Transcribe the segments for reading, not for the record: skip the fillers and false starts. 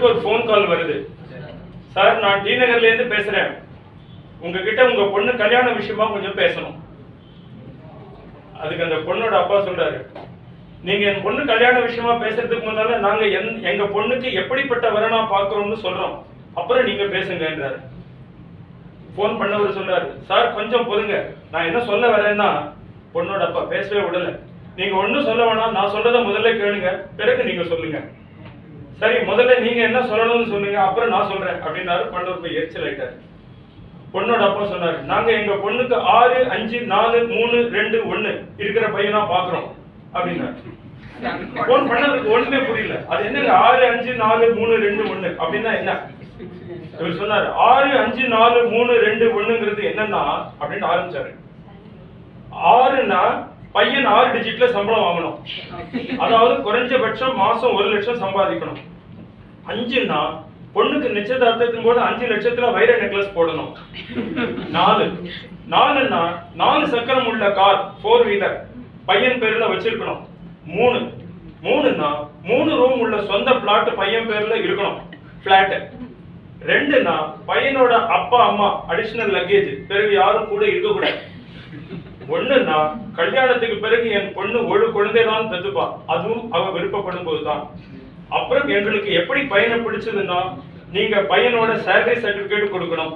பண்டருக்கு ஒரு phone call வருது. Sir, நான் டி நகர்ல இருந்து பேசுறேன், உங்ககிட்ட உங்க பொண்ணு கல்யாண விஷயமா கொஞ்சம் பேசணும். அதுக்கு அந்த பொண்ணோட அப்பா சொல்றாரு, நீங்க என் பொண்ணு கல்யாண விஷயமா பேசுறதுக்கு முன்னால நாங்க எங்க பொண்ணுக்கு எப்படிப்பட்ட வரனா பாக்குறோம்னு சொல்றோம், அப்புறம் நீங்க பேசுங்கன்றாரு. போன் பண்ணவர் சொல்றாரு, சார் கொஞ்சம் பொறுங்க, நான் என்ன சொல்ல வரேன்னா, பொண்ணோட அப்பா பேசவே விடல, நீங்க ஒன்னும் சொல்ல வேணாம், நான் சொல்றத முதல்ல கேளுங்க, பிறகு நீங்க சொல்லுங்க. சரி, முதல்ல நீங்க என்ன சொல்லணும்னு சொல்லுங்க, அப்புறம் நான் சொல்றேன் அப்படின்னாரு. பண்ணவர் போய் எரிச்சல் ஆயிட்டாரு. பொண்ணோட அப்பா சொன்னாரு, நாங்க எங்க பொண்ணுக்கு 6, 5, 4, 3, 2, 1 இருக்கிற பையனா பாக்குறோம் அப்படின்னாரு. போன் பண்ணதுக்கு ஒண்ணுமே புரியல. அது என்னங்க 6, 5, 4, 3, 2, 1 அப்படின்னா என்ன? இவர் சொன்னாரு, 6, 5, 4, 3, 2, 1ங்கிறது என்னன்னா அப்படின்னு ஆரம்பிச்சாரு. 6னா பையன் 6 டிஜிட்ல சம்பளம் வாங்கணும், அதாவது குறைஞ்சபட்சம் மாசம் 1 லட்சம் சம்பாதிக்கணும். 5னா பொண்ணுக்கு நிச்சயதார்த்தத்தின் போது 5 லட்சத்துல வைர நெக்லஸ் போடணும். 4னா 4 சக்கரம் உள்ள கார் 4 வீலர் பையன் பேர்ல வச்சிருக்கணும். 3னா 3 ரூம் உள்ள சொந்த பிளாட் பையன் பேர்ல இருக்கணும், பிளாட். 2னா பையனோட அப்பா அம்மா அடிஷனல் லக்கேஜ், பிறகு யாரும் கூட இருக்க கூடாது. 1னா கல்யாணத்துக்கு பிறகு என் பொண்ணு ஒரு குழந்தைதான் பெத்துப்பா, அதுவும் அவ விருப்பப்படும் போதுதான். அப்புறம் எங்களுக்கு எப்படி பையனை பிடிச்சதுன்னா, நீங்க பையனோட சேலரி சர்டிபிகேட் கொடுக்கணும்,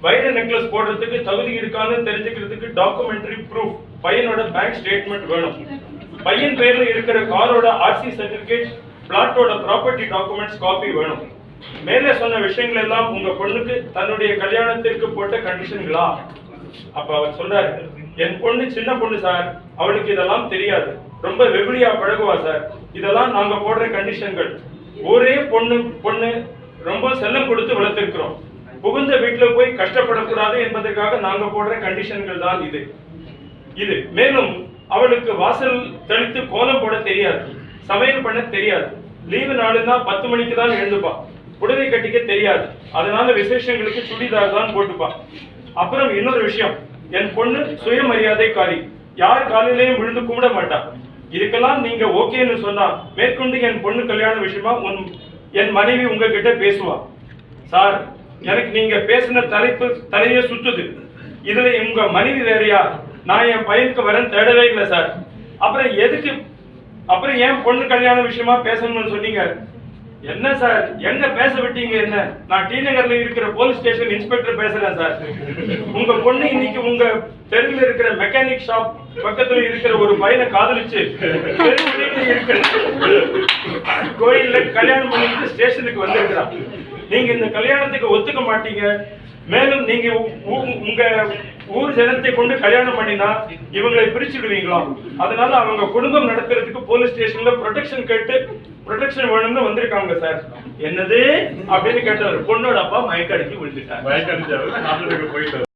வைர நெக்லஸ் போடுறதுக்கு தகுதி இருக்கான்னு தெரிஞ்சுக்கிறதுக்கு டாக்குமெண்டரி ப்ரூஃப், பையனோட பேங்க் ஸ்டேட்மெண்ட் வேணும், பையன் பேர்ல இருக்கிற காரோட ஆர்சி சர்டிபிகேட், பிளாட்டோட ப்ராப்பர்ட்டி டாக்குமெண்ட்ஸ் காப்பி வேணும். மேலே சொன்ன விஷயங்கள் எல்லாம் உங்க பொண்ணுக்கு தன்னுடைய கல்யாணத்திற்கு போட்ட கண்டிஷன்களா? அப்ப அவர் சொல்றாரு, என் பொண்ணு சின்ன பொண்ணு சார், அவளுக்கு இதெல்லாம் தெரியாது, ரொம்ப வெகுளியா பழகுவா சார், இதெல்லாம் நாங்க போடுற கண்டிஷன்கள். ஒரே பொண்ணு ரொம்ப செல்லம் கொடுத்து வளர்த்திருக்கிறோம், புகுந்த வீட்டுல போய் கஷ்டப்படக்கூடாது என்பதற்காக நாங்க போடுற கண்டிஷன்கள் தான் இது. மேலும் அவளுக்கு வாசல் தெளித்து கோலம் போட தெரியாது, சமையல் பண்ண தெரியாது, லீவு நாளுன்னா 10 மணிக்கு தான் எழுந்துப்பா, புடவை கட்டிக்க தெரியாது, அதனால விசேஷங்களுக்கு சுடிதார் தான் போட்டுப்பா. அப்புறம் இன்னொரு விஷயம், என் பொண்ணு சுயமரியாதைக்காரி, யார் காலையிலையும் விழுந்து கும்பிட மாட்டா. இதுக்கெல்லாம் நீங்க ஓகேன்னு சொன்னா மேற்கொண்டு என் பொண்ணு கல்யாண விஷயமா என் மனைவி உங்ககிட்ட பேசுவா. சார், எனக்கு நீங்க பேசின தலையே சுத்துது, இதுல உங்க மனைவி வேறையா? நான் என் பையனுக்கு வரேன் தேடவே இல்லை சார். அப்புறம் ஏன் பொண்ணு கல்யாண விஷயமா பேசணும்னு சொன்னீங்க? என்ன சார், எங்க பேச விட்டீங்க? என்ன, நான் டி நகர்ல இருக்கிற போலீஸ் ஸ்டேஷன் இன்ஸ்பெக்டர் பேசுறேன் சார். உங்க பொண்ணு இன்னைக்கு உங்க தெருவில் இருக்கிற மெக்கானிக் ஷாப் பக்கத்துல இருக்கிற ஒரு பையனை காதலிச்சு இருக்கிற கோயில்ல கல்யாணம் பண்ணிட்டு ஸ்டேஷனுக்கு வந்திருக்கிறான். நீங்க இந்த கல்யாணத்துக்கு ஒத்துக்க மாட்டீங்க. மேலும் நீங்க உங்க ஊர் ஜனத்தை கொண்டு கல்யாணம் பண்ணினா இவங்களை பிரிச்சுடுவீங்களாம், அதனால அவங்க குடும்பம் நடத்துறதுக்கு போலீஸ் ஸ்டேஷன்ல ப்ரொடெக்ஷன் வேணும்னு வந்திருக்காங்க சார். என்னது அப்படின்னு கேட்டவர் பொண்ணோட அப்பா மயக்க அடிச்சு விழுந்துட்டார்.